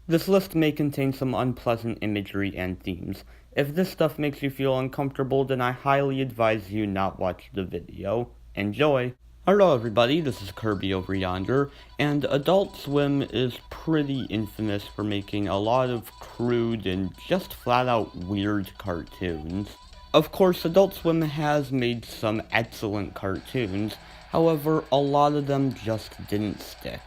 This list may contain some unpleasant imagery and themes. If this stuff makes you feel uncomfortable, then I highly advise you not watch the video. Enjoy! Hello everybody, this is Kirby over yonder, and Adult Swim is pretty infamous for making a lot of crude and just flat out weird cartoons. Of course, Adult Swim has made some excellent cartoons, however, a lot of them just didn't stick.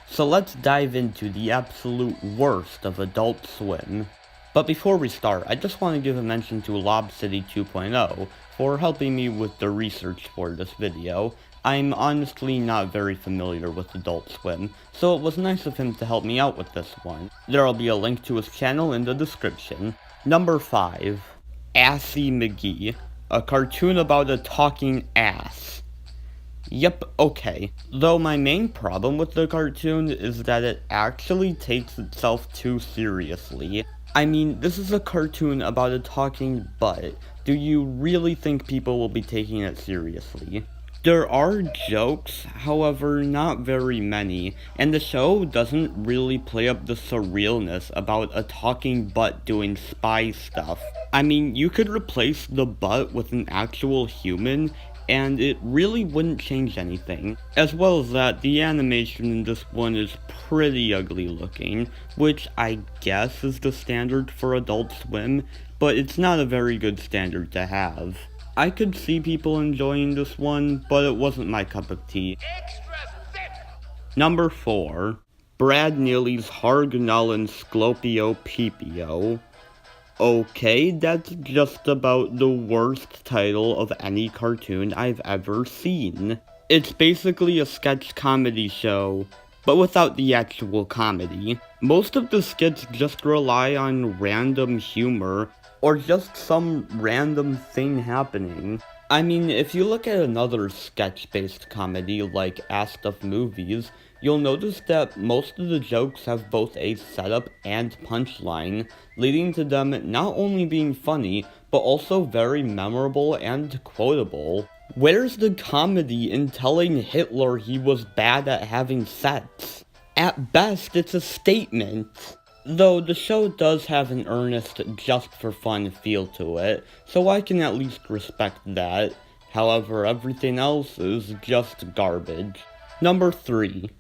So let's dive into the absolute worst of Adult Swim. But before we start, I just want to give a mention to Lob City 2.0 for helping me with the research for this video. I'm honestly not very familiar with Adult Swim, so it was nice of him to help me out with this one. There'll be a link to his channel in the description. Number 5. Assy McGee, a cartoon about a talking ass. Yep, okay. Though my main problem with the cartoon is that it actually takes itself too seriously. I mean, this is a cartoon about a talking butt. Do you really think people will be taking it seriously? There are jokes, however, not very many, and the show doesn't really play up the surrealness about a talking butt doing spy stuff. I mean, you could replace the butt with an actual human, and it really wouldn't change anything. As well as that, the animation in this one is pretty ugly looking, which I guess is the standard for Adult Swim, but it's not a very good standard to have. I could see people enjoying this one, but it wasn't my cup of tea. Number 4. Brad Neely's Hargnullen Sclopio Pipio. Okay, that's just about the worst title of any cartoon I've ever seen. It's basically a sketch comedy show, but without the actual comedy. Most of the skits just rely on random humor, or just some random thing happening. I mean, if you look at another sketch-based comedy like Ass Stuff Movies, you'll notice that most of the jokes have both a setup and punchline, leading to them not only being funny, but also very memorable and quotable. Where's the comedy in telling Hitler he was bad at having sex? At best, it's a statement. Though the show does have an earnest, just-for-fun feel to it, so I can at least respect that. However, everything else is just garbage. Number 3.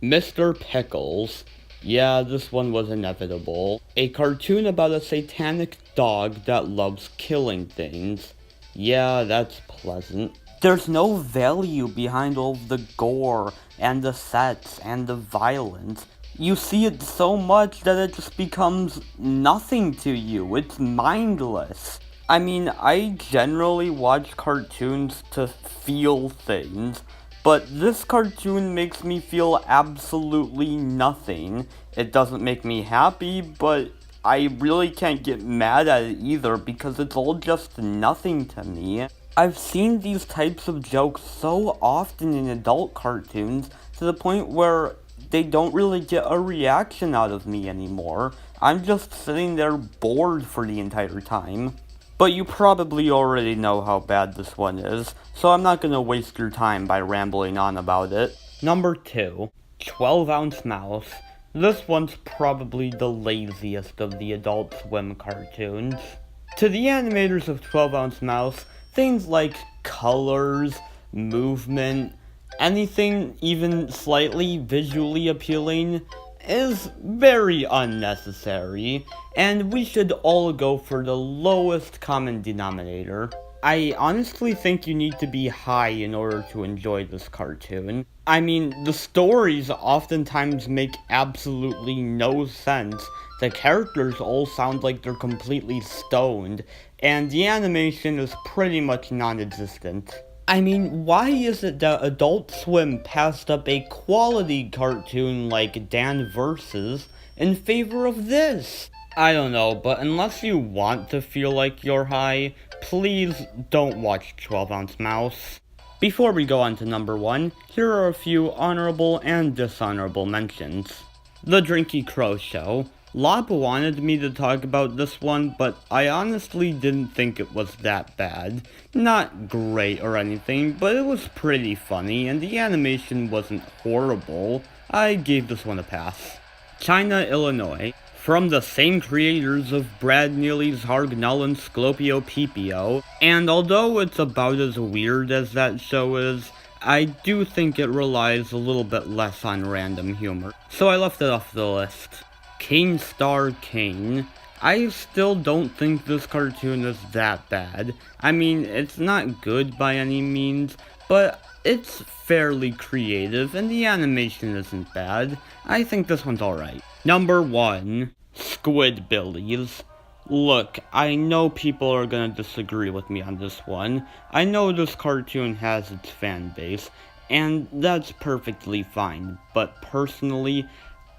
Mr. Pickles. Yeah, this one was inevitable. A cartoon about a satanic dog that loves killing things. Yeah, that's pleasant. There's no value behind all of the gore, and the sets, and the violence. You see it so much that it just becomes nothing to you. It's mindless. I mean, I generally watch cartoons to feel things, but this cartoon makes me feel absolutely nothing. It doesn't make me happy, but I really can't get mad at it either because it's all just nothing to me. I've seen these types of jokes so often in adult cartoons to the point where they don't really get a reaction out of me anymore. I'm just sitting there bored for the entire time. But you probably already know how bad this one is, so I'm not gonna waste your time by rambling on about it. Number 2. 12-Ounce Mouse. This one's probably the laziest of the Adult Swim cartoons. To the animators of 12-Ounce Mouse, things like colors, movement, anything even slightly visually appealing is very unnecessary, and we should all go for the lowest common denominator. I honestly think you need to be high in order to enjoy this cartoon. I mean, the stories oftentimes make absolutely no sense, the characters all sound like they're completely stoned, and the animation is pretty much non-existent. I mean, why is it that Adult Swim passed up a quality cartoon like Dan Versus in favor of this? I don't know, but unless you want to feel like you're high, please don't watch 12-Ounce Mouse. Before we go on to number 1, here are a few honorable and dishonorable mentions. The Drinky Crow Show. Lob wanted me to talk about this one, but I honestly didn't think it was that bad. Not great or anything, but it was pretty funny, and the animation wasn't horrible. I gave this one a pass. China, Illinois, from the same creators of Brad Neely's Hargnal and Sclopio Pipio, and although it's about as weird as that show is, I do think it relies a little bit less on random humor, so I left it off the list. Kane Star Kane. I still don't think this cartoon is that bad. I mean, it's not good by any means, but it's fairly creative and the animation isn't bad. I think this one's alright. Number 1, Squidbillies. Look, I know people are gonna disagree with me on this one. I know this cartoon has its fan base, and that's perfectly fine, but personally,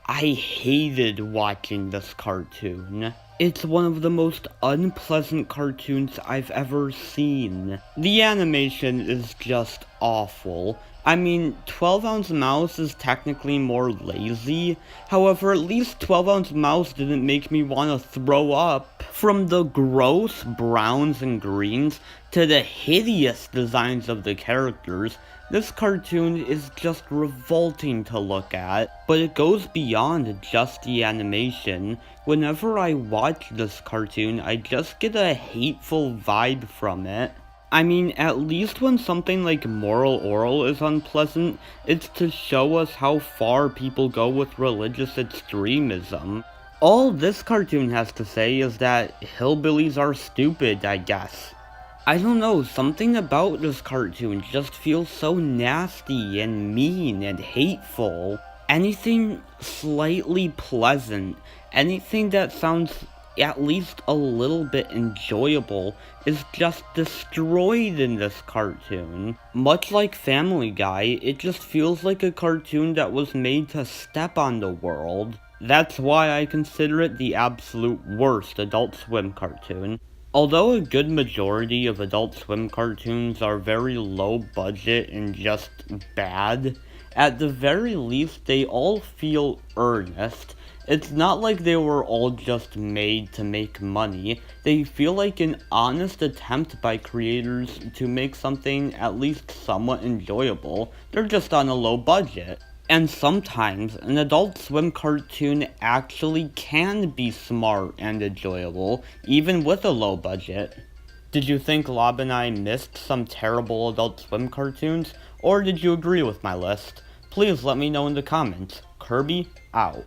I hated watching this cartoon. It's one of the most unpleasant cartoons I've ever seen. The animation is just awful. I mean, 12 Ounce Mouse is technically more lazy. However, at least 12 Ounce Mouse didn't make me want to throw up. From the gross browns and greens to the hideous designs of the characters, this cartoon is just revolting to look at, but it goes beyond just the animation. Whenever I watch this cartoon, I just get a hateful vibe from it. I mean, at least when something like Moral Oral is unpleasant, it's to show us how far people go with religious extremism. All this cartoon has to say is that hillbillies are stupid, I guess. I don't know, something about this cartoon just feels so nasty and mean and hateful. Anything slightly pleasant, anything that sounds at least a little bit enjoyable is just destroyed in this cartoon. Much like Family Guy, it just feels like a cartoon that was made to step on the world. That's why I consider it the absolute worst Adult Swim cartoon. Although a good majority of Adult Swim cartoons are very low budget and just bad, at the very least they all feel earnest. It's not like they were all just made to make money. They feel like an honest attempt by creators to make something at least somewhat enjoyable. They're just on a low budget. And sometimes, an Adult Swim cartoon actually can be smart and enjoyable, even with a low budget. Did you think Lob and I missed some terrible Adult Swim cartoons, or did you agree with my list? Please let me know in the comments. Kirby, out.